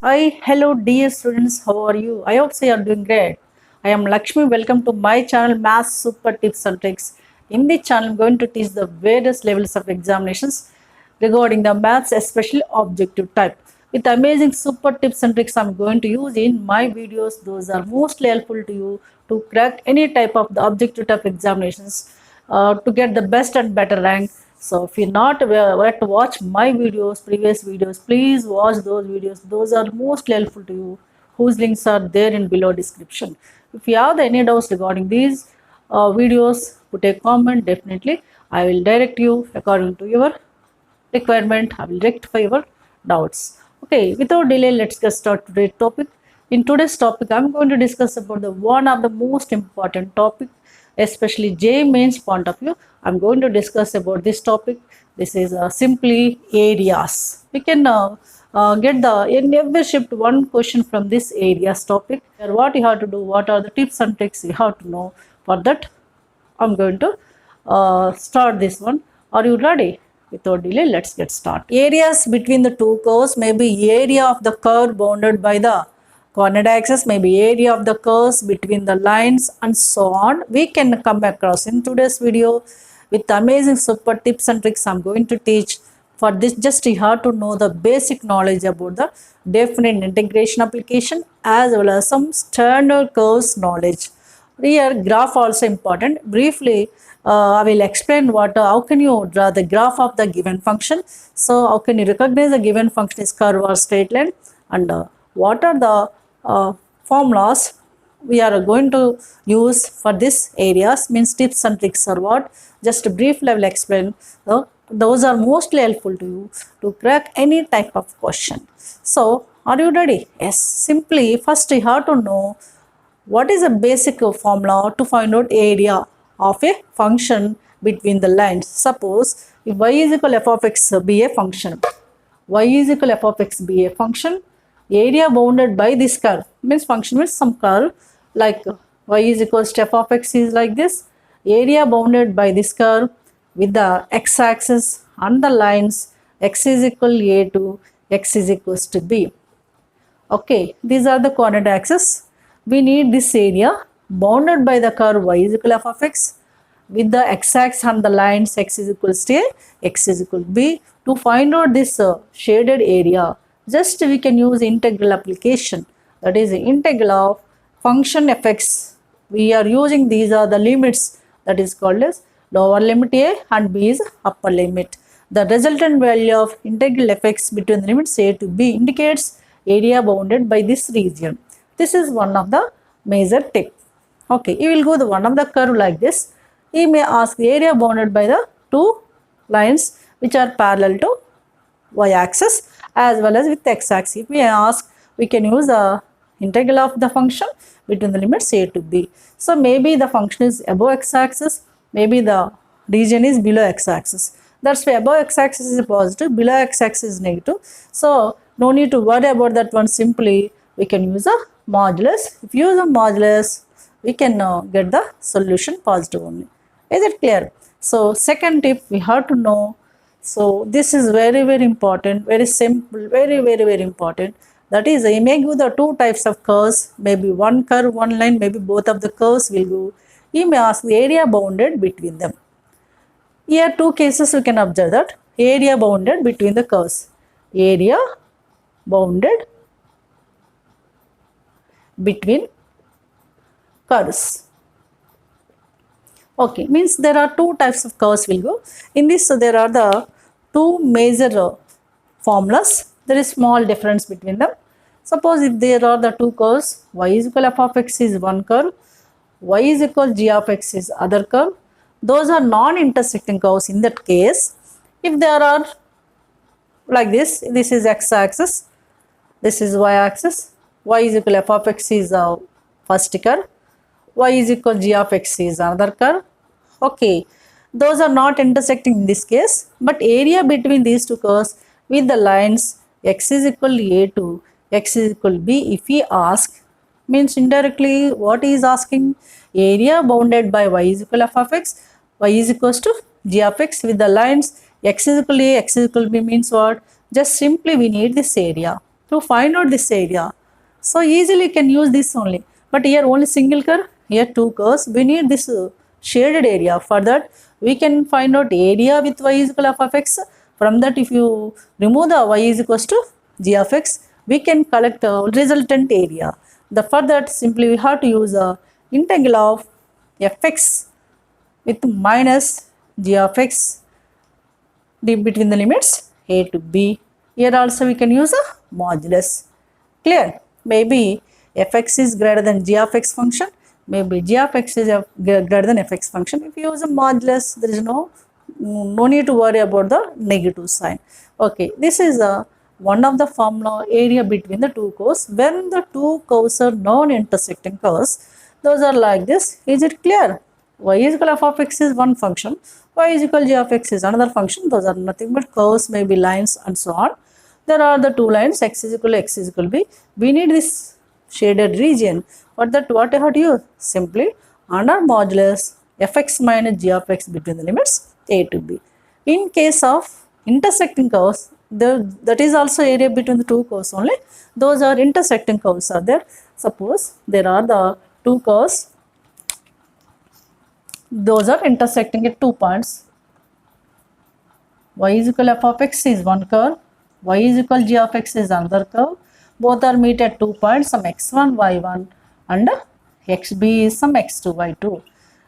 Hi, hello dear students, how are you? I hope so you are doing great. I am Lakshmi, welcome to my channel Maths Super Tips and Tricks. In this channel, I am going to teach the various levels of examinations regarding the maths, especially objective type. With amazing super tips and tricks I am going to use in my videos, those are mostly helpful to you to crack any type of the objective type examinations to get the best and better rank. So if you're not aware to watch my videos, previous videos, please watch those videos. Those are most helpful to you, whose links are there in below description. If you have any doubts regarding these videos, put a comment. Definitely I will direct you according to your requirement. I will rectify your doubts. Okay, without delay, let's get started today's topic. In today's topic, I'm going to discuss about the one of the most important topic, especially JEE mains point of view. I'm going to discuss about this topic. This is simply areas. We can get the in every shift one question from this areas topic. What you have to do, what are the tips and tricks you have to know. For that, I'm going to start this one. Are you ready? Without delay, let's get started. Areas between the two curves may be area of the curve bounded by the coordinate axis, may be area of the curves between the lines, and so on. We can come across in today's video with amazing super tips and tricks I'm going to teach. For this, just you have to know the basic knowledge about the definite integration application as well as some standard curves knowledge. Here, graph also important. Briefly, I will explain how can you draw the graph of the given function. So, how can you recognize the given function is curve or straight line, and what are the formulas we are going to use for this areas, means tips and tricks are what. Just briefly I will explain. Those are mostly helpful to you to crack any type of question. So, are you ready? Yes. Simply, first you have to know what is a basic formula to find out area of a function between the lines. Suppose if y is equal f of x be a function, y is equal f of x be a function, area bounded by this curve, means function means some curve like y is equals to f of x is like this, area bounded by this curve with the x-axis and the lines x is equal a to x is equals to b. Okay, these are the coordinate axes. We need this area bounded by the curve y is equal f of x with the x-axis and the lines x is equals to a, x is equal to b. To find out this shaded area, just we can use integral application, that is the integral of function fx. We are using these are the limits, that is called as lower limit a and b is upper limit. The resultant value of integral fx between the limits a to b indicates area bounded by this region. This is one of the major tip. Okay, you will go the one of the curve like this. He may ask the area bounded by the two lines which are parallel to y-axis as well as with x-axis. If we ask, we can use the integral of the function between the limits a to b. So maybe the function is above x-axis, maybe the region is below x-axis. That's why above x-axis is positive, below x-axis is negative. So no need to worry about that one. Simply we can use a modulus. If you use a modulus, we can get the solution positive only. Is it clear? So second tip we have to know. So this is very important, very simple, very important. That is, you may give the two types of curves, maybe one curve, one line, maybe both of the curves will go. You may ask the area bounded between them. Here two cases we can observe that area bounded between the curves. Area bounded between curves. Okay, means there are two types of curves will go. In this, so there are the two major formulas. There is small difference between them. Suppose if there are the two curves, y is equal f of x is one curve, y is equal g of x is other curve. Those are non-intersecting curves. In that case, if there are like this is x-axis, this is y-axis, y is equal f of x is first curve, y is equal g of x is another curve. Okay, those are not intersecting in this case, but area between these two curves with the lines x is equal a to x is equal b, if we ask, means indirectly what he is asking, area bounded by y is equal f of x, y is equals to g of x with the lines x is equal a, x is equal b, means what? Just simply we need this area. to find out this area. So easily you can use this only. But here only single curve, here two curves. We need this shaded area. For that, we can find out area with y is equal to f of x. From that, if you remove the y is equals to g of x, we can collect the resultant area. For that, simply we have to use the integral of fx with minus g of x between the limits a to b. Here also we can use a modulus. Clear? Maybe fx is greater than g of x function. Maybe g of x is greater than fx function. If you use a modulus, there is no need to worry about the negative sign. Okay, this is one of the formula area between the two curves. When the two curves are non-intersecting curves, those are like this. Is it clear? Y is equal to f of x is one function, y is equal to g of x is another function. Those are nothing but curves, maybe lines and so on. There are the two lines, x is equal to x is equal to b. We need this shaded region. For that, what I have to use? Simply under modulus fx minus g of x between the limits a to b. In case of intersecting curves, that is also area between the two curves only. Those are intersecting curves are there. Suppose there are the two curves. Those are intersecting at 2 points. Y is equal to f of x is one curve. Y is equal to g of x is another curve. Both are meet at 2 points, some x1, y1 and xb is some x2, y2.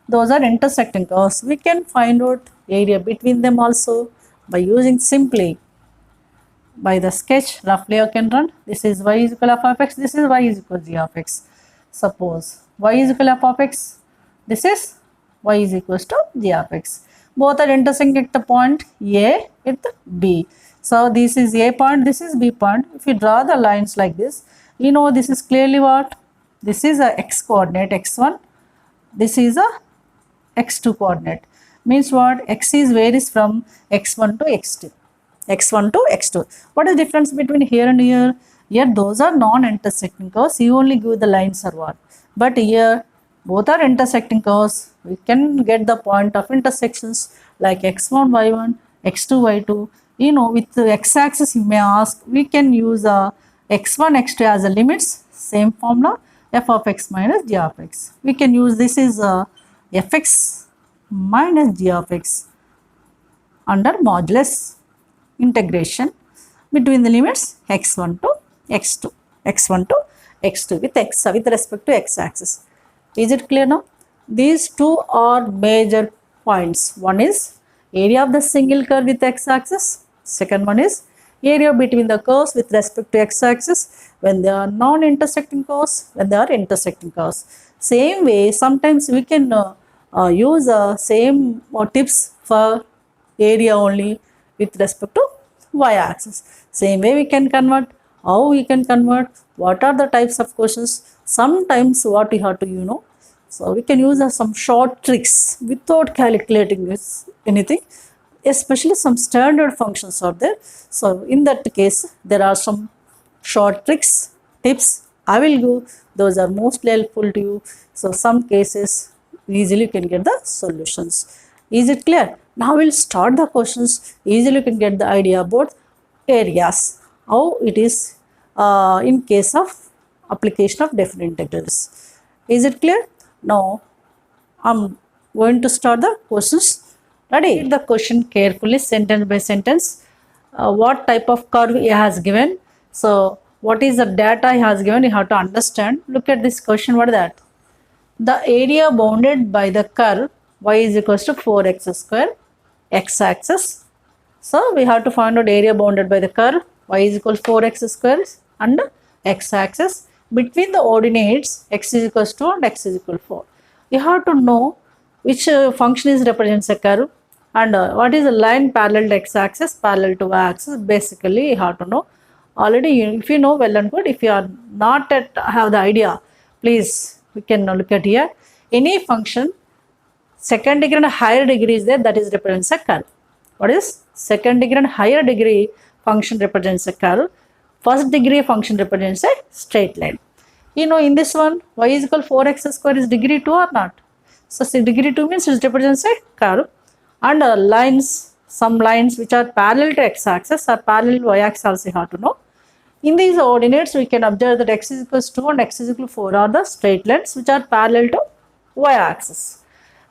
Those are intersecting curves. We can find out area between them also by using simply by the sketch. Roughly you can run. This is y is equal to f of x. This is y is equal to g of x. Suppose y is equal to f of x. This is y is equals to g of x. Both are intersecting at the point A with B. So this is A point, this is B point. If you draw the lines like this, you know this is clearly what? This is a x coordinate x1. This is a x2 coordinate. Means what? X is varies from x1 to x2. x1 to x2. What is the difference between here and here? Here those are non-intersecting curves. You only give the lines or what. But here both are intersecting curves. We can get the point of intersections like x1, y1, x2, y2. You know, with the x-axis you may ask, we can use x1, x2 as the limits. Same formula, f of x minus g of x. We can use this is fx minus g of x under modulus integration between the limits x1 to x2, x1 to x2 with respect to x-axis. Is it clear now? These two are major points. One is area of the single curve with x-axis. Second one is area between the curves with respect to x-axis when they are non-intersecting curves, when they are intersecting curves. Same way, sometimes we can use same tips for area only with respect to y-axis. Same way we can convert. How we can convert? What are the types of questions? Sometimes what we have to so we can use some short tricks without calculating anything. Especially some standard functions are there. So in that case, there are some short tricks, tips I will go. Those are mostly helpful to you. So some cases easily you can get the solutions. Is it clear? Now we'll start the questions. Easily you can get the idea about areas. How it is in case of application of definite integrals. Is it clear? Now I'm going to start the questions. Ready? Read the question carefully, sentence by sentence. What type of curve he has given? So what is the data he has given? You have to understand. Look at this question. What is that? The area bounded by the curve y is equals to 4x square x-axis. So we have to find out area bounded by the curve y is equal to 4x square and x-axis between the ordinates x is equals to 2 and x is equal to 4. You have to know which function is represents a curve and what is the line parallel to x-axis, parallel to y-axis. Basically you have to know already. If you know, well and good. If you are not at have the idea, please we can look at here. Any function second degree and higher degree is there, that is represents a curve. What is second degree and higher degree function represents a curve. First degree function represents a straight line. You know, in this one y is equal to 4x square is degree 2 or not? So degree 2 means it represents a curve and lines, some lines which are parallel to x-axis or parallel to y-axis also you have to know. In these ordinates, we can observe that x is equals to 2 and x is equal to 4 are the straight lines which are parallel to y-axis.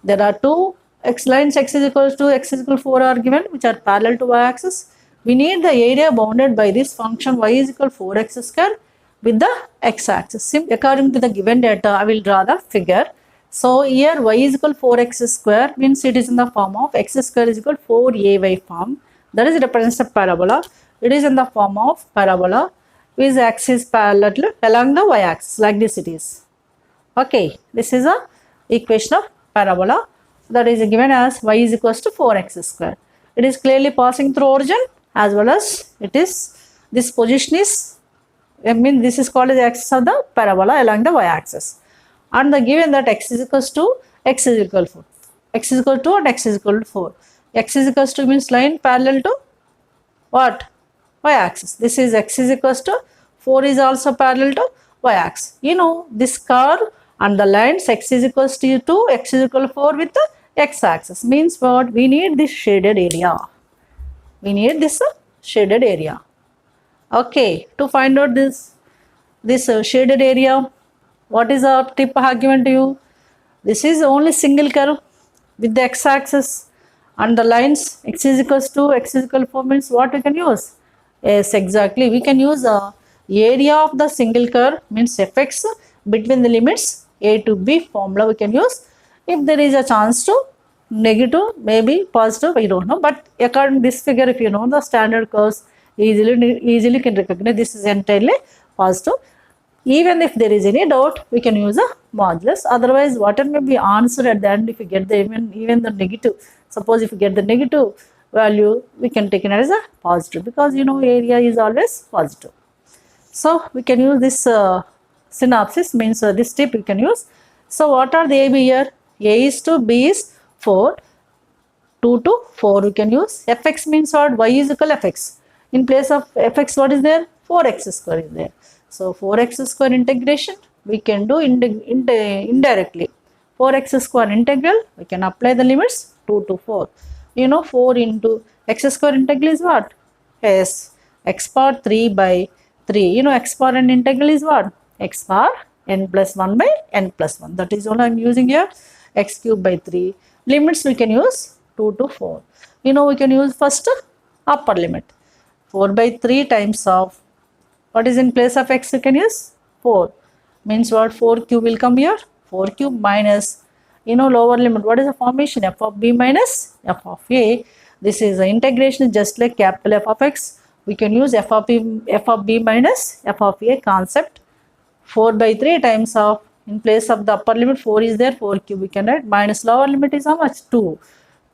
There are two x lines x is equals to x is equal to 4 are given which are parallel to y-axis. We need the area bounded by this function y is equal to 4x square with the x-axis. According to the given data, I will draw the figure. So here y is equal to 4x square means it is in the form of x square is equal to 4ay form. That is represents a parabola. It is in the form of parabola whose axis parallel along the y-axis, like this it is. Okay, this is a equation of parabola that is given as y is equals to 4x square. It is clearly passing through origin as well as it is, this position is, this is called as the axis of the parabola along the y-axis. And the given that x is equals to x is equal to 4. X is equal to 2 and x is equal to 4. X is equals to means line parallel to what? Y-axis. This is x is equals to 4 is also parallel to y-axis. You know this curve and the lines x is equals to 2, x is equal to 4 with the x-axis means what? We need this shaded area. We need this shaded area. Okay, to find out this shaded area, what is our tip I have given to you? This is only single curve with the x-axis and the lines x is equals to x is equal to 4 means what we can use? Yes, exactly. We can use area of the single curve means fx between the limits a to b formula we can use. If there is a chance to negative, maybe positive, I don't know. But according to this figure, if you know the standard curves, easily can recognize this is entirely positive. Even if there is any doubt, we can use a modulus. Otherwise, whatever may be answered at the end, if you get the even the negative, suppose if you get the negative value, we can take it as a positive because you know area is always positive. So we can use this synopsis means this tip we can use. So what are the AB here? A is to B is 4, 2 to 4 we can use. Fx means what? Y is equal to fx. In place of fx, what is there? 4x square is there. So 4x square integration we can do indirectly. 4x square integral, we can apply the limits 2 to 4. You know 4 into x square integral is what? Yes, x power 3 by 3. You know x power n integral is what? X power n plus 1 by n plus 1. That is all I am using here. X cube by 3. Limits we can use 2 to 4. You know we can use first upper limit. 4 by 3 times of, what is in place of x we can use? 4. Means what? 4 cube will come here. 4 cube minus, you know lower limit. What is the formation? F of b minus f of a. This is the integration just like capital F of x. We can use f of b minus f of a concept. 4 by 3 times of, in place of the upper limit 4 is there, 4 cube we can write, minus lower limit is how much? 2.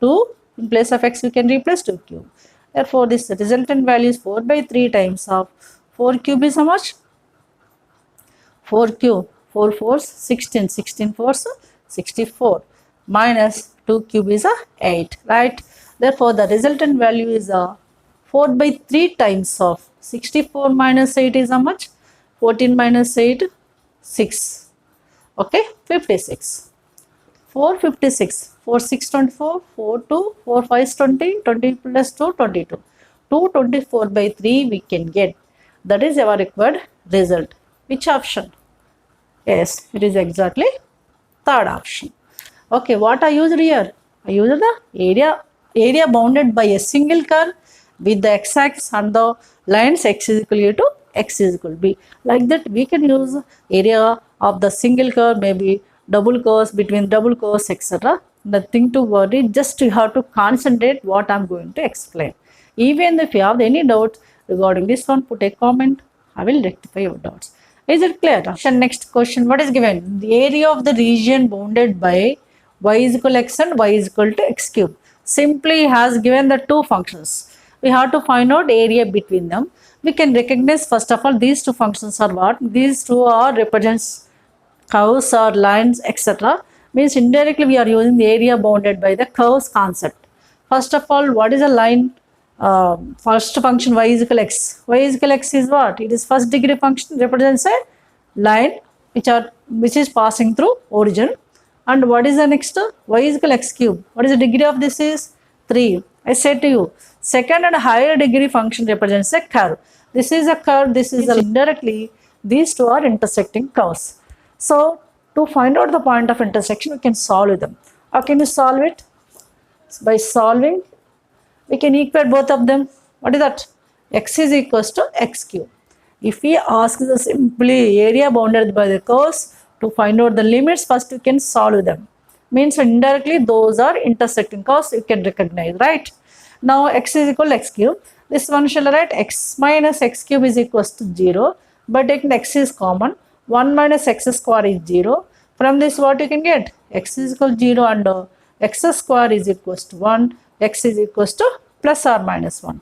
2 in place of x we can replace 2 cube. Therefore this resultant value is 4 by 3 times of 4 cube is how much? 4 cube, 4 4s 16, 16 4s 64 minus 2 cube is 8, right? Therefore the resultant value is 4 by 3 times of 64 minus 8 is how much? 14 minus 8, 6. Okay, 56. 456. 4 6 24, 4 2, 4 5 20, 20 plus 2 22. 224 by 3 we can get. That is our required result. Which option? Yes, it is exactly third option. Okay, what I used here? I used the area bounded by a single curve with the x-axis and the lines x is equal to x is equal to b. Like that we can use area of the single curve, maybe double curves, between double curves, etc. Nothing to worry, just you have to concentrate what I am going to explain. Even if you have any doubts regarding this one, put a comment. I will rectify your doubts. Is it clear? Next question, what is given? The area of the region bounded by y is equal to x and y is equal to x cube. Simply has given the two functions. We have to find out area between them. We can recognize first of all these two functions are what? These two are represents curves or lines, etc. Means indirectly we are using the area bounded by the curves concept. First of all, what is a line? First function y is equal to x. Y is equal to x is what? It is first degree function, represents a line which is passing through origin. And what is the next? Y is equal to x cube. What is the degree of this is? 3. I said to you, second and higher degree function represents a curve. This is a curve, this is indirectly, these two are intersecting curves. So to find out the point of intersection, we can solve them. How can you solve it? By solving, we can equate both of them. What is that? X is equals to x cube. If we ask the simply area bounded by the curves, to find out the limits, first you can solve them. Means indirectly those are intersecting curves, you can recognize, right? Now x is equal to x cube. This one shall write x minus x cube is equals to 0. But taking x is common, 1 minus x square is 0. From this what you can get? X is equal to 0 and x square is equals to 1. X is equals to plus or minus 1.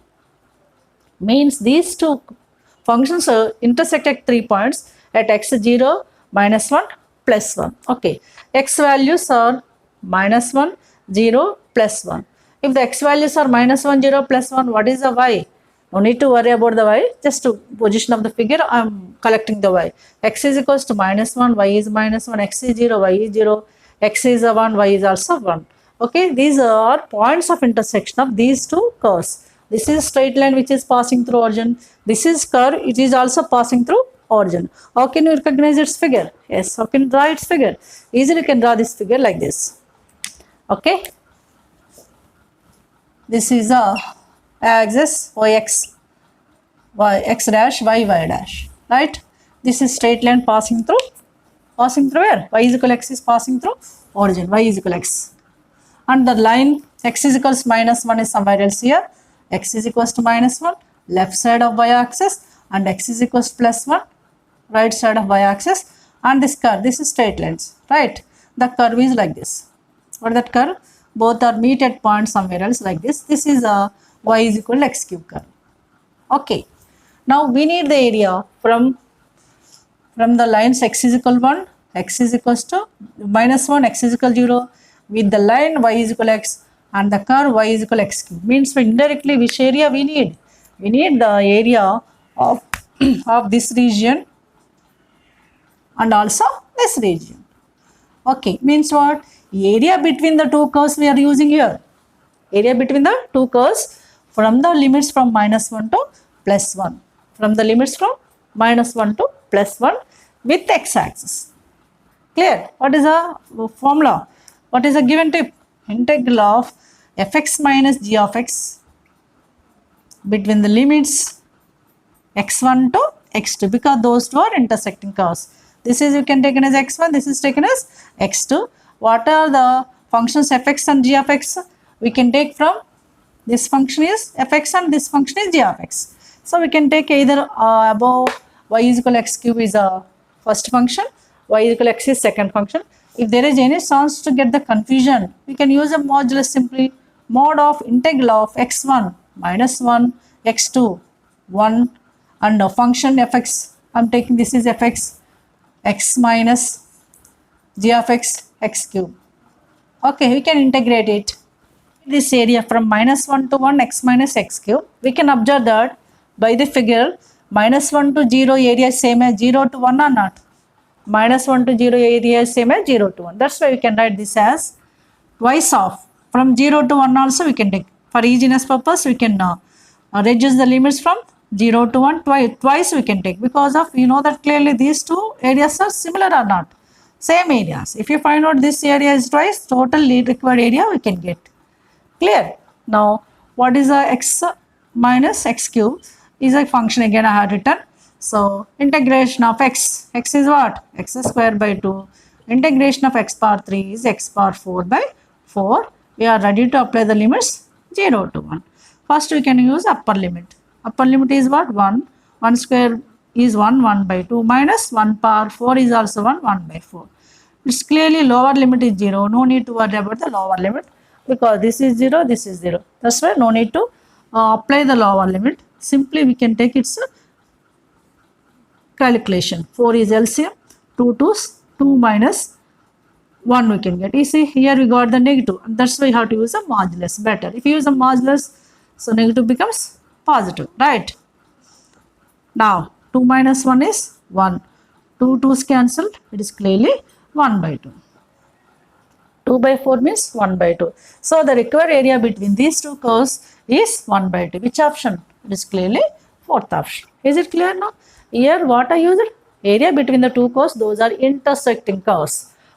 Means these two functions intersect at 3 points at x0, minus 1, plus 1. Okay, x values are minus 1, 0, plus 1. If the x values are minus 1, 0, plus 1, what is the y? No need to worry about the y, just to position of the figure, I am collecting the y. X is equals to minus 1, y is minus 1, x is 0, y is 0, x is a 1, y is also 1. Okay, these are points of intersection of these two curves. This is straight line which is passing through origin. This is curve, it is also passing through origin. How can you recognize its figure? Yes, how can you draw its figure? Easily you can draw this figure like this. Okay. This is a axis yx, y x dash, y dash, right? This is straight line passing through where? Y is equal to x is passing through origin, y is equal to x. And the line x is equals to minus 1 is somewhere else here. X is equals to minus 1, left side of y axis, and x is equals to plus 1, right side of y axis. And this curve, this is straight lines, right? The curve is like this. What is that curve? Both are meet at point somewhere else like this. This is a y is equal to x cube curve. Okay. Now we need the area from the lines x is equal to 1, x is equals to minus 1, x is equal to 0, with the line y is equal to x and the curve y is equal to x cube. Means indirectly which area we need? We need the area of, of this region and also this region. Okay, means what? Area between the two curves we are using here. Area between the two curves from the limits from minus 1 to plus 1. From the limits from minus 1 to plus 1 with x-axis. Clear? What is the formula? What is the given tip? Integral of fx minus g of x between the limits x1 to x2, because those two are intersecting curves. This is you can take it as x1, this is taken as x2. What are the functions fx and g of x? We can take from this function is fx and this function is g of x. So we can take either above y is equal to x cube is a first function, y is equal to x is second function. If there is any chance to get the confusion, we can use a modulus simply. Mod of integral of x1 minus 1, x2, 1, and a function fx. I am taking this is fx, x minus g of x, x cube. Okay, we can integrate it. This area from minus 1 to 1, x minus x cube. We can observe that by the figure minus 1 to 0 area is same as 0 to 1 or not? Minus 1 to 0 area is same as 0 to 1. That's why we can write this as twice of. From 0 to 1 also we can take. For easiness purpose, we can reduce the limits from 0 to 1 twice we can take, because of you know that clearly these two areas are similar or not? Same areas. If you find out this area is twice, total required area we can get. Clear? Now, what is a x minus x cube? Is a function again I have written. So, integration of x. X is what? X square by 2. Integration of x power 3 is x power 4 by 4. We are ready to apply the limits 0 to 1. First we can use upper limit. Upper limit is what? 1. 1 square is 1, 1 by 2 minus 1 power 4 is also 1, 1 by 4. It's clearly lower limit is 0. No need to worry about the lower limit, because this is 0, this is 0. That's why no need to apply the lower limit. Simply we can take its calculation. 4 is LCM, 2 2's, 2 minus 1 we can get. You see here we got the negative, and that's why you have to use a modulus better. If you use a modulus, so negative becomes positive, right? Now 2 minus 1 is 1. 2 2's cancelled, it is clearly 1 by 2. 2 by 4 means 1 by 2. So the required area between these two curves is 1 by 2. Which option? It is clearly fourth option. Is it clear now? Here what I used? Area between the two curves, those are intersecting curves.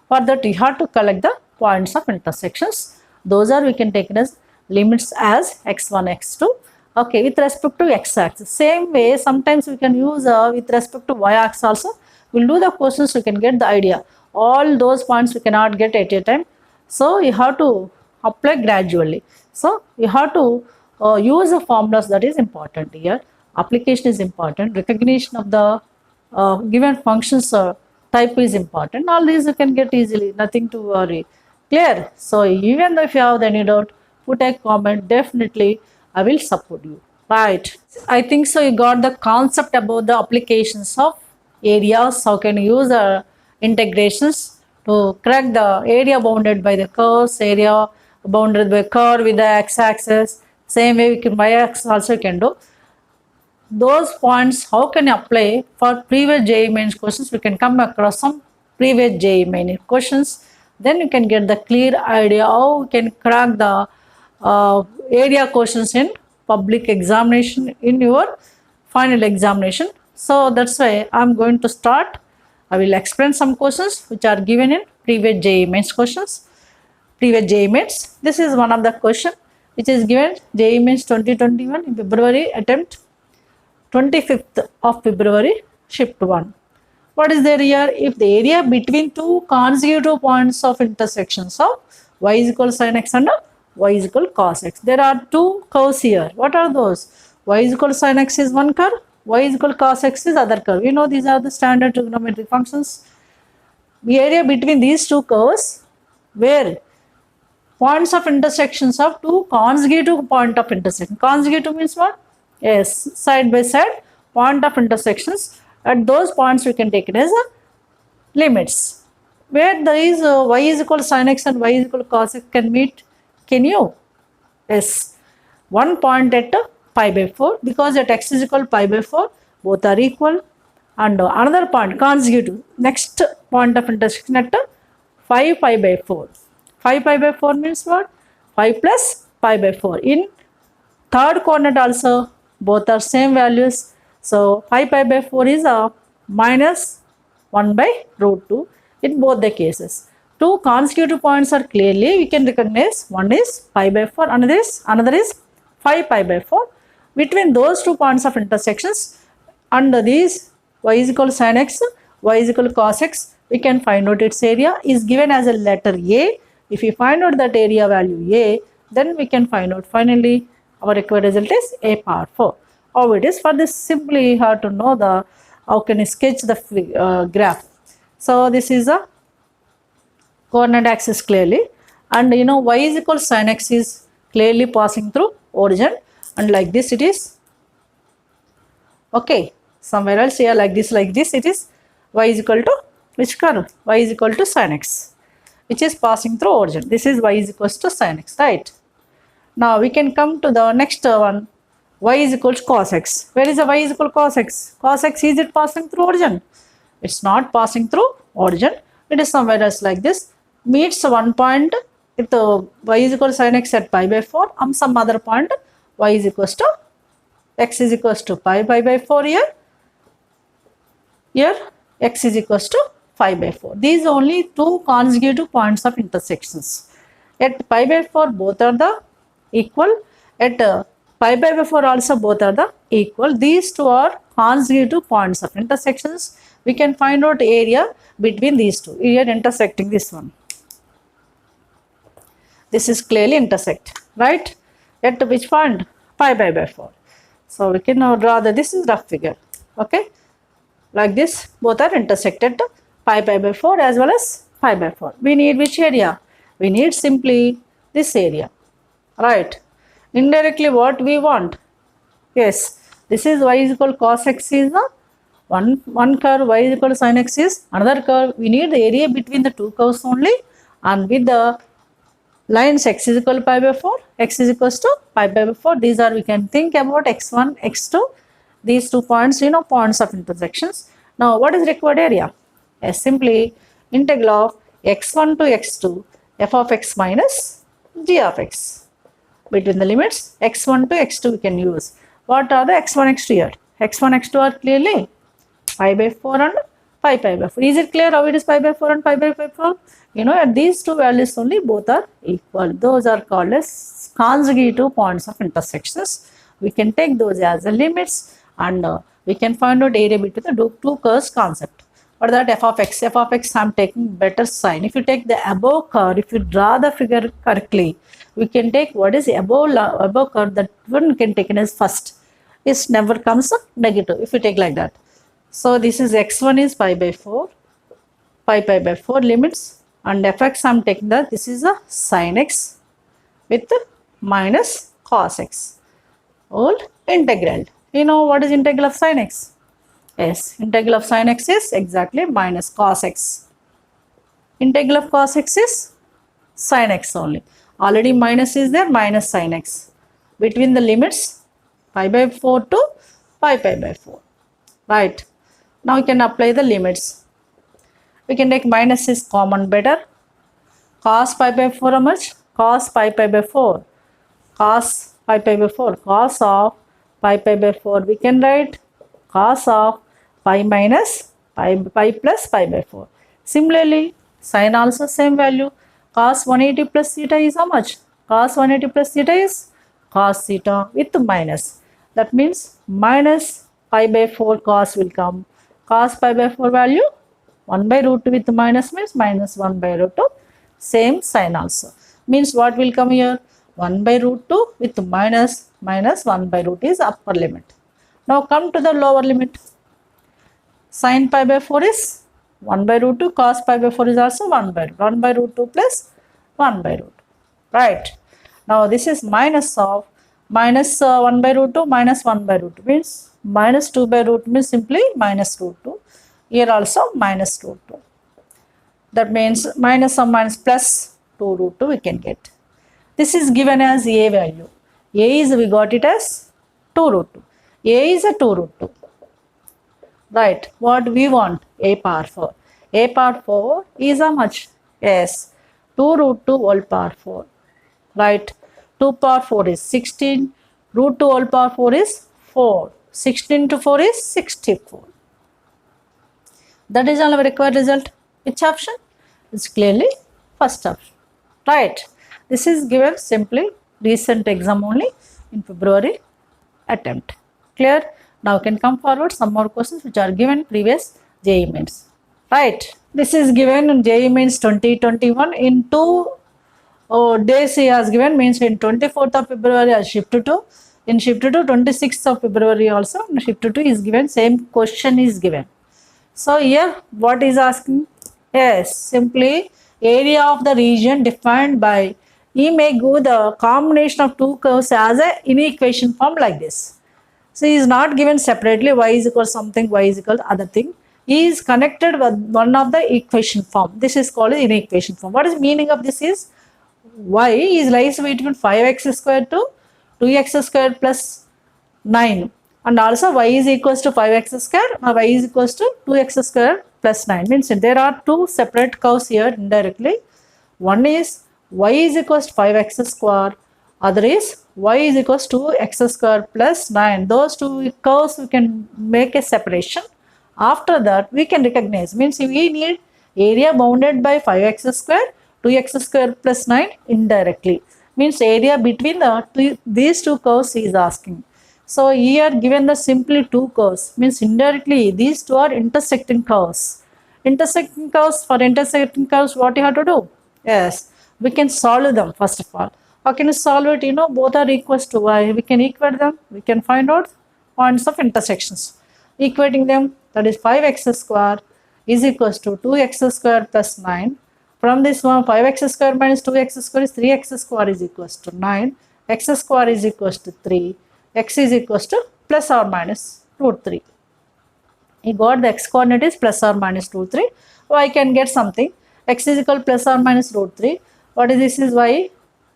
For that you have to collect the points of intersections. Those are we can take it as limits as x1, x2. Okay, with respect to x-axis. Same way, sometimes we can use with respect to y-axis also. We'll do the questions, you can get the idea. All those points we cannot get at a time. So you have to apply gradually. So you have to use the formulas, that is important here. Application is important. Recognition of the given functions type is important. All these you can get easily, nothing to worry. Clear? So even if you have any doubt, put a comment. Definitely I will support you. Right. I think so you got the concept about the applications of areas. How can you use integrations to crack the area bounded by the curves, area bounded by curve with the x-axis. Same way we can y-axis also can do. Those points how can you apply for previous JEE mains questions? We can come across some previous JEE mains questions. Then you can get the clear idea how you can crack the area questions in public examination in your final examination. So that's why I'm going to start. I will explain some questions which are given in previous JEE mains questions. Previous JEE mains. This is one of the question which is given JEE mains 2021 in February attempt 25th of February, shift 1. What is there here? If the area between two consecutive points of intersections of y is equal to sin x and y is equal to cos x. There are two curves here. What are those? Y is equal to sin x is one curve, y is equal to cos x is other curve. We know these are the standard trigonometric functions. The area between these two curves where points of intersections of two consecutive point of intersection. Consecutive means what? Yes, side by side point of intersections. At those points we can take it as limits. Where there is y is equal to sin x and y is equal to cos x can meet. Can you? Yes. One point at pi by 4 because at x is equal to pi by 4 both are equal, and another point consecutive. Next point of intersection at 5 pi by 4. 5 pi by 4 means what? 5 plus pi by 4. In third coordinate also both are same values. So 5 pi by 4 is minus 1 by root 2 in both the cases. Two consecutive points are clearly we can recognize. One is pi by 4, another is 5 pi by 4. Between those two points of intersections, under these y is equal to sin x, y is equal to cos x, we can find out its area is given as a letter A. If we find out that area value A, then we can find out finally our required result is A power 4. How it is? For this simply you have to know the how can you sketch the graph. So this is a coordinate axis clearly, and you know y is equal to sin x is clearly passing through origin, and like this it is. Okay, somewhere else here like this it is y is equal to which curve? Y is equal to sin x, which is passing through origin. This is y is equal to sin x, right? Now we can come to the next one. Y is equal to cos x. Where is the y is equal to cos x? Cos x, is it passing through origin? It's not passing through origin. It is somewhere else like this. Meets one point with y is equal to sin x at pi by 4. Some other point y is equal to x is equal to pi by 4 here. Here x is equal to 5 by 4. These are only two consecutive points of intersections. At pi by 4 both are the equal. At pi by 4 also both are the equal. These two are consecutive points of intersections. We can find out area between these two. Here intersecting this one. This is clearly intersect, right? At which point? Pi by 4. So we can now draw this is rough figure. Okay, like this both are intersected pi by 4 as well as pi by 4. We need which area? We need simply this area, right? Indirectly what we want? Yes, this is y is equal to cos x is the one curve, y is equal to sin x is another curve. We need the area between the two curves only, and with the lines x is equal to pi by 4, x is equal to pi by 4. These are we can think about x1, x2. These 2 points, you know, points of intersections. Now what is required area? Yes, simply integral of x1 to x2 f of x minus g of x. Between the limits x1 to x2 we can use. What are the x1, x2 here? x1, x2 are clearly pi by 4 and pi by 4. Is it clear how it is pi by 4 and pi by 4? You know, at these two values only both are equal. Those are called as consecutive points of intersections. We can take those as the limits, and we can find out area between the two curves concept. What that f of x? F of x, I am taking better sign. If you take the above curve, if you draw the figure correctly, we can take what is above curve, that one can take it as first. It never comes negative if you take like that. So this is x1 is pi by 4, pi by 4 limits, and fx I am taking that this is a sin x with minus cos x. Whole integral. You know what is integral of sin x? Yes, integral of sin x is exactly minus cos x. Integral of cos x is sin x only. Already minus is there, minus sin x. Between the limits pi by 4 to pi by 4. Right. Now we can apply the limits. We can take minus is common better. Cos pi by 4 how much? Cos pi by 4. Cos pi by 4. Cos of pi by 4. We can write cos of pi minus pi plus pi by 4. Similarly, sin also same value. Cos 180 plus theta is how much? Cos 180 plus theta is cos theta with minus. That means minus pi by 4 cos will come. Cos pi by 4 value 1 by root 2 with minus means minus 1 by root 2. Same sin also. Means what will come here? 1 by root 2 with minus 1 by root is upper limit. Now come to the lower limit. Sin pi by 4 is 1 by root 2. Cos pi by 4 is also 1 by root 2 plus 1 by root. Right. Now this is minus of minus 1 by root 2 minus 1 by root 2 means minus 2 by root means simply minus root 2. Here also minus root 2. That means minus or minus plus 2 root 2 we can get. This is given as a value. A is, we got it as 2 root 2. A is a 2 root 2. Right. What we want? A power 4. A power 4 is how much? Yes. 2 root 2 whole power 4. Right. 2 power 4 is 16. Root 2 whole power 4 is 4. 16 to 4 is 64. That is our required result. Which option? It's clearly first option. Right. This is given simply recent exam only in February attempt. Clear? Now you can come forward some more questions which are given previous JEE mains. Right. This is given in JEE mains 2021 in 2 days he has given, means in 24th of February as shift 2. In shift 2 26th of February also in shift 2 is given, same question is given. So here what is asking? Yes, simply area of the region defined by, he may go the combination of two curves as a inequation form like this. So he is not given separately y is equal something, y is equal other thing. He is connected with one of the equation form. This is called inequation form. What is meaning of this is y is lies between 5x square to 2x square plus 9, and also y is equals to 5x square or y is equals to 2x square plus 9. Means there are two separate curves here indirectly. One is y is equals to 5x square, other is y is equals to x square plus 9. Those two curves we can make a separation. After that we can recognize, means we need area bounded by 5x square, 2x square plus 9 indirectly. Means area between these two curves he is asking. So here given the simply two curves, means indirectly these two are intersecting curves. Intersecting curves, for intersecting curves what you have to do? Yes, we can solve them first of all. How can you solve it? You know, both are equals to y. We can equate them. We can find out points of intersections. Equating them, that is 5x square is equals to 2x square plus 9. From this one, 5x square minus 2x square is 3x square is equals to 9. X square is equals to 3. X is equals to plus or minus root 3. You got the x coordinate is plus or minus root 3. Y can get something. X is equal plus or minus root 3. What is this is y?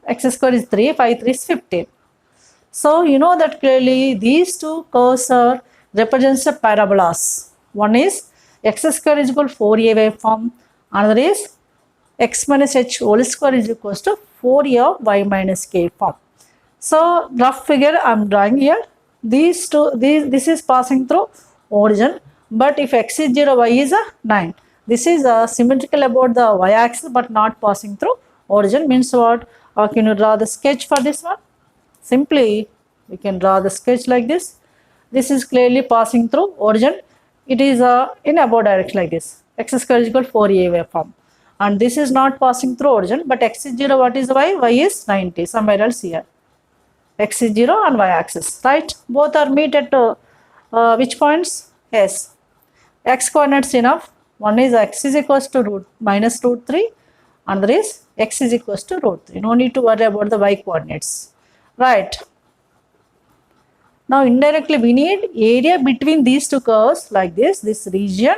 X square is 3. 5 3 is 15. So you know that clearly these two curves are represents the parabolas. One is x square is equal to 4a waveform. Another is x minus h whole square is equals to 4a of y minus k form. So rough figure I am drawing here. These two, this is passing through origin, but if x is 0, y is a 9. This is symmetrical about the y-axis but not passing through origin. Means what? Can you draw the sketch for this one? Simply, we can draw the sketch like this. This is clearly passing through origin. It is in above direction like this. X square is equal to 4a waveform. And this is not passing through origin, but x is 0, what is y? Y is 90, somewhere else here. X is 0 on y-axis, right? Both are meet at which points? Yes. X coordinates enough. One is x is equals to minus root 3. Another is x is equals to root 3. No need to worry about the y coordinates. Right. Now indirectly we need area between these two curves like this region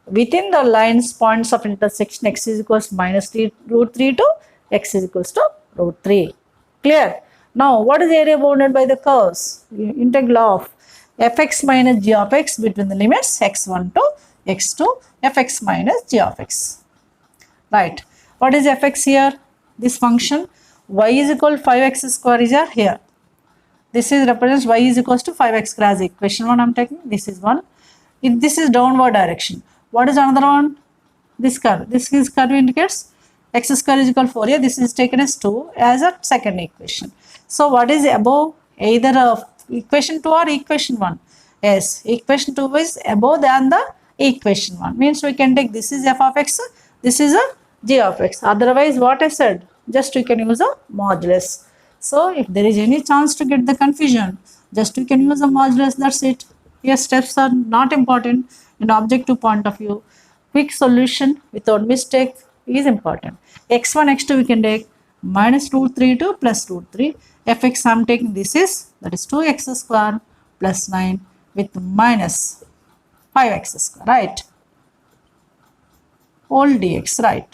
within the lines points of intersection x is equals to minus root 3 to x is equals to root 3. Clear? Now what is the area bounded by the curves? Integral of fx minus g of x between the limits x1 to x2 fx minus g of x. Right. What is fx here? This function y is equal to 5x square is here. This is represents y is equals to 5x square as equation 1 I am taking. This is 1. This is downward direction. What is another one? This curve. This is curve indicates x square is equal to 4. Here this is taken as 2 as a second equation. So what is above? Either equation 2 or equation 1. Yes, equation 2 is above than the equation 1. Means we can take this is f of x, this is a g of x. Otherwise what I said, just we can use a modulus. So if there is any chance to get the confusion, just we can use a modulus, that's it. Here steps are not important in objective point of view. Quick solution without mistake is important. x1, x2 we can take minus root 3 to plus root 3. fx I am taking this is, that is 2x square plus 9 with minus 5x square, right? Whole dx, right?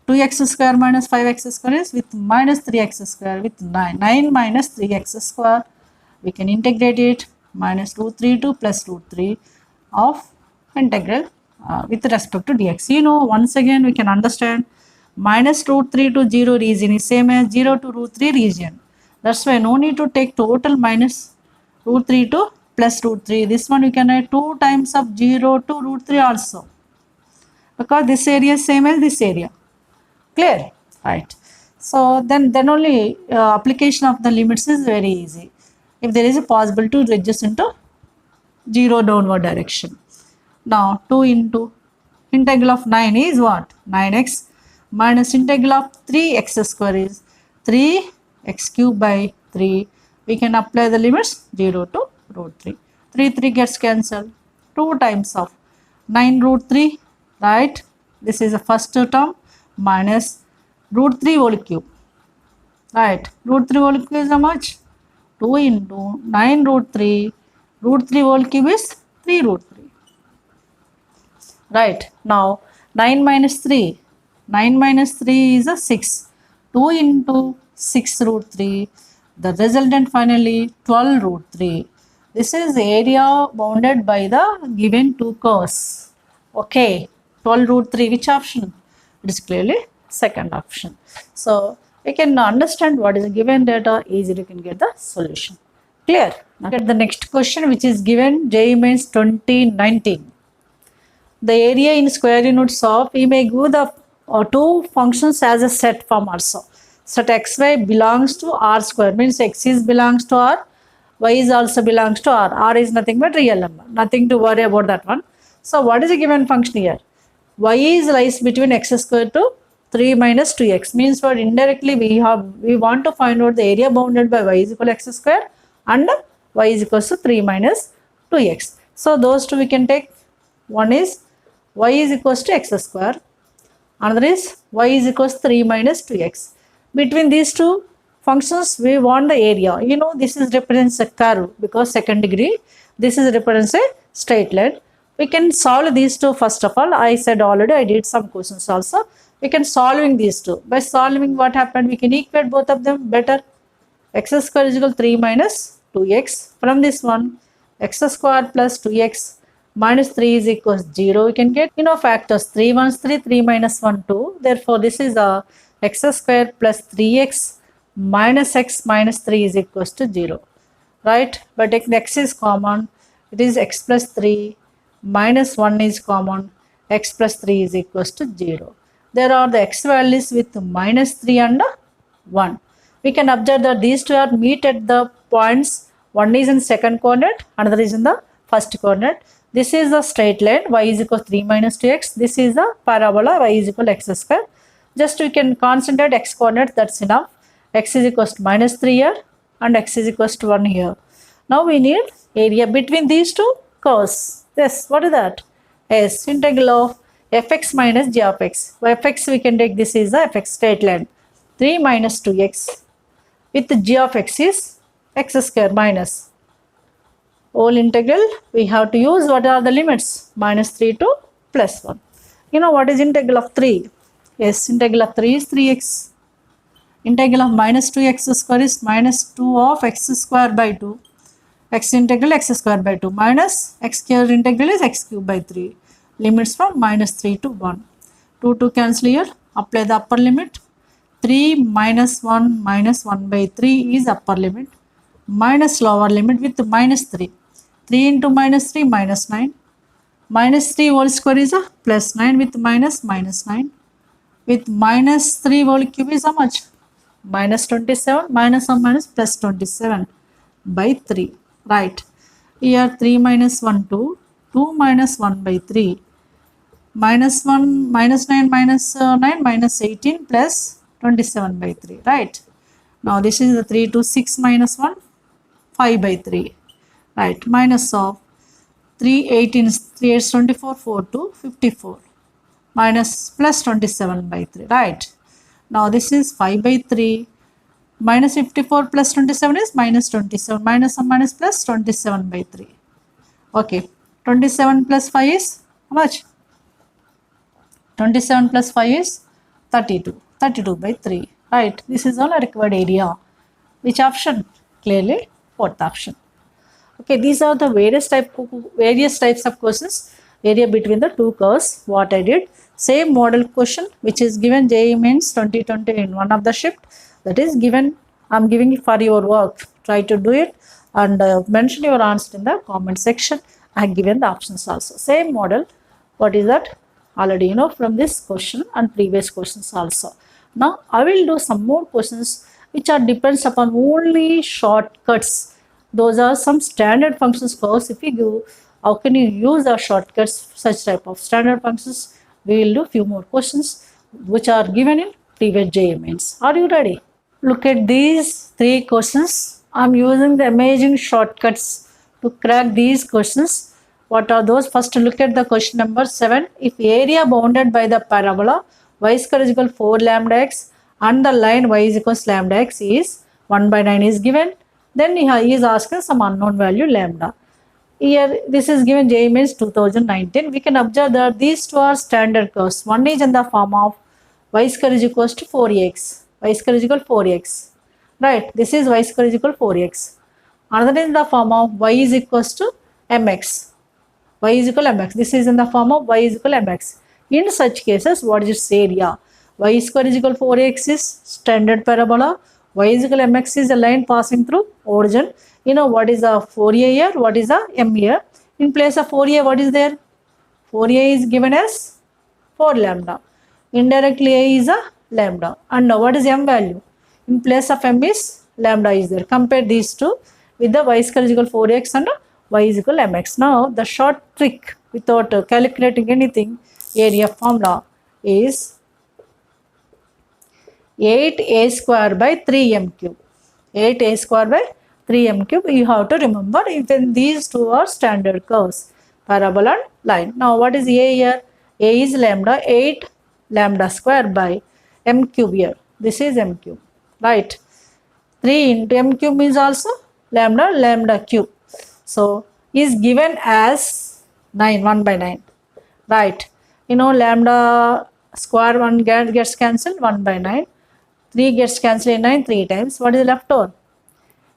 2x square minus 5x square is with minus 3x square with 9. 9 minus 3x square, we can integrate it, minus root 3 to plus root 3 of integral with respect to dx. You know, once again we can understand minus root 3 to 0 region is same as 0 to root 3 region. That's why no need to take total minus root 3 to plus root 3. This one we can write 2 times of 0 to root 3 also, because this area is same as this area. Clear? Right. So then only application of the limits is very easy. If there is a possible to reduce into 0 downward direction. Now 2 into integral of 9 is what? 9x minus integral of 3x square is 3x cube by 3. We can apply the limits 0 to root 3. 3 gets cancelled. 2 times of 9 root 3, right? This is the first term minus root 3 whole cube, right? Root 3 whole cube is how much? 2 into 9 root 3. Root 3 whole cube is 3 root 3. Right. Now 9 minus 3. 9 minus 3 is a 6. 2 into 6 root 3. The resultant finally 12 root 3. This is the area bounded by the given two curves. Okay. 12 root 3. Which option? It is clearly second option. So we can understand what is the given data, easily you can get the solution. Clear? Now get the next question, which is given JEE Mains 2019. The area in square units of, we may give the two functions as a set form also. Set xy belongs to r square, means x is belongs to r, y is also belongs to r. R is nothing but real number. Nothing to worry about that one. So what is the given function here? Y is lies between x square to 3 minus 2x. Means what? Indirectly we want to find out the area bounded by y is equal to x square and y is equal to 3 minus 2x. So those two we can take. One is y is equal to x square, another is y is equal to 3 minus 2x. Between these two functions we want the area. You know, this is represents a curve because second degree. This is represents a straight line. We can solve these two first of all. I said already, I did some questions also. We can solving these two. By solving, what happened? We can equate both of them better. X square is equal to 3 minus 2x. From this one, x square plus 2x minus 3 is equal to 0. We can get, you know, factors. 3 1 is 3, 3 minus 1 2. Therefore, this is a x square plus 3x minus x minus 3 is equal to 0. right? But if x is common, it is x plus 3 minus 1 is common, x plus 3 is equals to 0. There are the x values with minus 3 and 1. We can observe that these two are meet at the points. One is in second coordinate, another is in the first coordinate. This is the straight line, y is equal to 3 minus 2x. This is the parabola, y is equal to x square. Just we can concentrate x coordinate, that's enough. X is equal to minus 3 here and x is equal to 1 here. Now we need area between these two curves. Yes, what is that? Yes, integral of fx minus g of x. For fx we can take this is the fx straight line. 3 minus 2x with g of x is x square minus whole integral. We have to use what are the limits? Minus 3 to plus 1. You know what is integral of 3? Yes, integral of 3 is 3x. Integral of minus 2x square is minus 2 of x square by 2. X integral x square by 2 minus x square integral is x cube by 3. Limits from minus 3 to 1. 2 cancel here. Apply the upper limit. 3 minus 1 by 3 is upper limit. Minus lower limit with minus 3. 3 into minus 3 minus 9. Minus 3 whole square is a plus 9 with minus 9. With minus 3 whole cube is how much? Minus 27 minus or minus plus 27 by 3. Right. Here 3 minus 1 2. 2 minus 1 by 3. Minus 1 minus 9 minus 9 minus 18 plus 27 by 3. Right. Now this is the 3 to 6 minus 1. 5 by 3. Right. Minus of 3 18 is 3 is 24 4 to 54. Minus plus 27 by 3. Right. Now this is 5 by 3. Minus 54 plus 27 is minus 27. Minus or minus plus 27 by 3. Okay. 27 plus 5 is how much? 27 plus 5 is 32. 32 by 3. Right. This is all a required area. Which option? Clearly fourth option. Okay. These are the various types of questions. Area between the two curves. What I did. Same model question which is given JEE Mains 2020 in one of the shift. That is given. I am giving it for your work. Try to do it and mention your answer in the comment section. I have given the options also. Same model. What is that? Already you know from this question and previous questions also. Now I will do some more questions which are depends upon only shortcuts. Those are some standard functions curves. If you give, how can you use the shortcuts? Such type of standard functions. We will do few more questions which are given in previous JEE Mains. Are you ready? Look at these three questions. I am using the amazing shortcuts to crack these questions. What are those? First look at the question number 7. If area bounded by the parabola y square is equal to 4 lambda x and the line y is equal to lambda x is 1 by 9 is given. Then he is asking some unknown value lambda. Here this is given JEE Mains 2019. We can observe that these two are standard curves. One is in the form of y square is equals to 4x. Y square is equal to 4x. Right. This is y square is equal to 4x. Another is in the form of y is equals to mx. Y is equal to mx. This is in the form of y is equal to mx. In such cases, what is its area? Y square is equal to 4x is standard parabola. Y is equal to mx is a line passing through origin. You know what is the 4a here? What is the m here? In place of 4a, what is there? 4a is given as 4 lambda. Indirectly a is a lambda. And now what is m value? In place of m is lambda is there. Compare these two with the y square is equal to 4x and y is equal to mx. Now the short trick without calculating anything, area formula is 8a square by 3m cube. 8a square by 3m cube. You have to remember even these two are standard curves, parabola and line. Now what is a here? A is lambda, 8 lambda square by m cube here. This is m cube, right? 3 into m cube means also lambda cube. So is given as 9, 1 by 9, right? You know lambda square 1 gets cancelled, 1 by 9. 3 gets cancelled in 9 3 times. What is left over?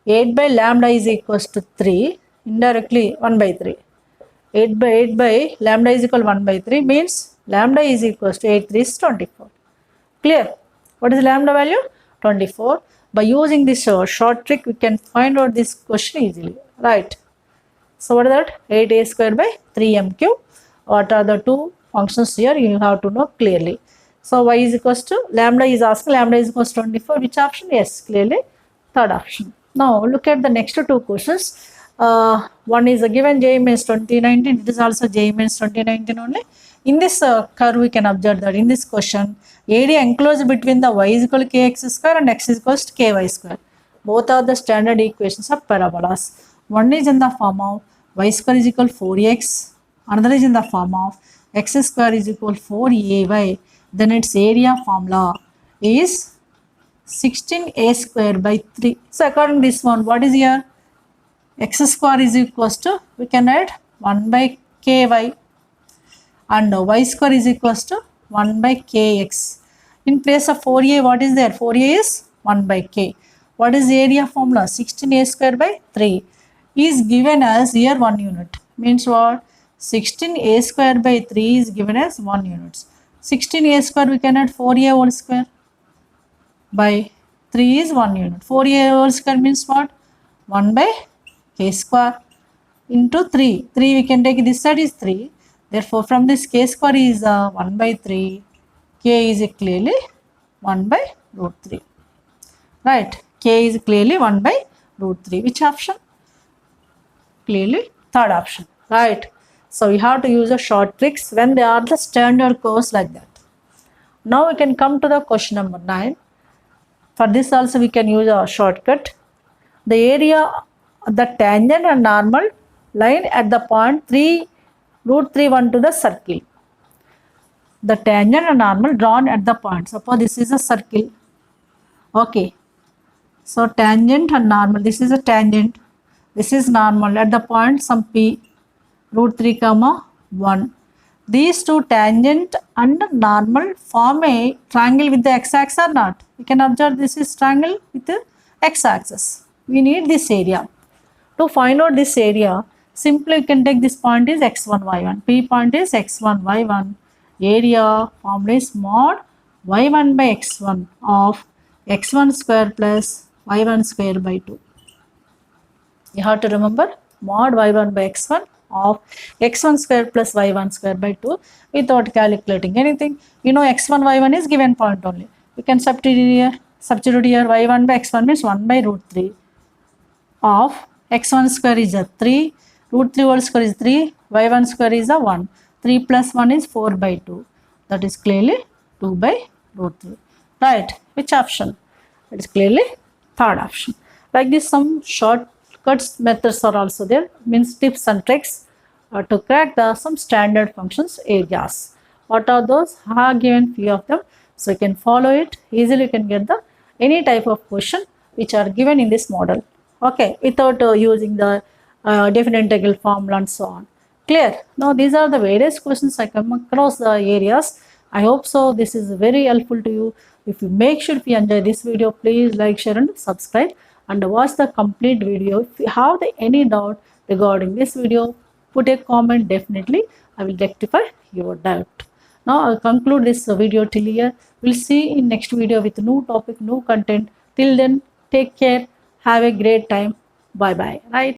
8 by lambda is equals to 3. Indirectly 1 by 3. 8 by lambda is equal to 1 by 3 means lambda is equals to 8 3 is 24. Clear? What is lambda value? 24. By using this short trick, we can find out this question easily, right? So what is that? 8a square by 3m cube. What are the two functions here? You have to know clearly. So y is equals to, lambda is asking, lambda is equals to 24. Which option? Yes, clearly third option. Now look at the next two questions. One is given JEE Mains 2019. It is also JEE Mains 2019 only. In this curve, we can observe that in this question, area enclosed between the y is equal to kx square and x is equal to ky square. Both are the standard equations of parabolas. One is in the form of y square is equal to 4x. Another is in the form of x square is equal to 4ay. Then its area formula is 16a square by 3. So according to this one, what is here? X square is equals to, we can add 1 by ky, and y square is equals to 1 by kx. In place of 4a, what is there? 4a is 1 by k. What is the area formula? 16a square by 3 is given as here 1 unit. Means what? 16a square by 3 is given as 1 unit. 16a square we can add 4a whole square by 3 is 1 unit. 4a whole square means what? 1 by k square into 3. 3 we can take this side is 3. Therefore, from this k square is 1 by 3. K is clearly 1 by root 3. Right. K is clearly 1 by root 3. Which option? Clearly third option. Right. So, we have to use the short tricks when they are the standard curves like that. Now, we can come to the question number 9. For this also we can use a shortcut. The area, the tangent and normal line at the point 3 root 3 1 to the circle. The tangent and normal drawn at the point. Suppose this is a circle. Okay. So tangent and normal. This is a tangent. This is normal at the point some p root 3 comma 1. These two tangent and normal form a triangle with the x-axis or not? We can observe this is triangle with the x-axis. We need this area. To find out this area, simply you can take this point is x1, y1. P point is x1, y1. Area formula is mod y1 by x1 of x1 square plus y1 square by 2. You have to remember mod y1 by x1 of x1 square plus y1 square by 2 without calculating anything. You know x1, y1 is given point only. We can substitute here y1 by x1 means 1 by root 3 of x1 square is a 3, root 3 whole square is 3, y1 square is a 1. 3 plus 1 is 4 by 2. That is clearly 2 by root 3. Right. Which option? It is clearly third option. Like this, some shortcuts methods are also there. Means tips and tricks to crack some standard functions areas. What are those? I have given few of them. So you can follow it. Easily you can get the any type of question which are given in this model. Okay. Without using the definite integral formula and so on. Clear? Now these are the various questions I come across the areas. I hope so. This is very helpful to you. If you make sure if you enjoy this video, please like, share and subscribe and watch the complete video. If you have any doubt regarding this video, put a comment. Definitely I will rectify your doubt. Now I'll conclude this video till here. We'll see in next video with new topic, new content. Till then, take care. Have a great time. Bye bye. Right.